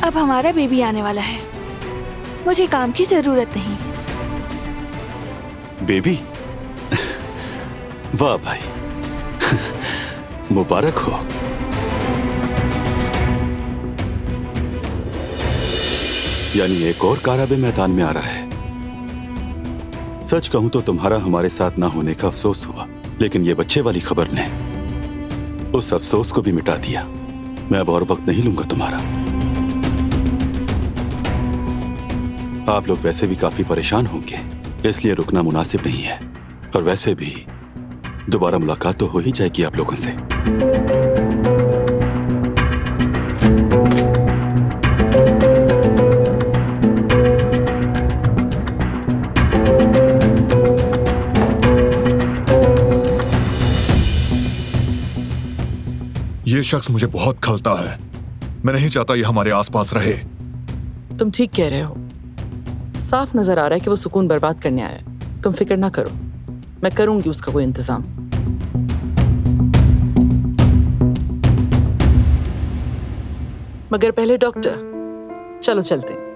अब हमारा बेबी आने वाला है, मुझे काम की जरूरत नहीं। बेबी? वाह भाई, मुबारक हो। यानी एक और काराबे मैदान में आ रहा है। सच कहूं तो तुम्हारा हमारे साथ ना होने का अफसोस हुआ, लेकिन ये बच्चे वाली खबर ने उस अफसोस को भी मिटा दिया। मैं अब और वक्त नहीं लूंगा तुम्हारा। आप लोग वैसे भी काफी परेशान होंगे, इसलिए रुकना मुनासिब नहीं है। और वैसे भी दोबारा मुलाकात तो हो ही जाएगी आप लोगों से। ये शख्स मुझे बहुत खलता है। मैं नहीं चाहता ये हमारे आसपास रहे। तुम ठीक कह रहे हो। साफ नजर आ रहा है कि वो सुकून बर्बाद करने आया है। तुम फिक्र ना करो, मैं करूंगी उसका कोई इंतजाम। मगर पहले डॉक्टर, चलो चलते हैं।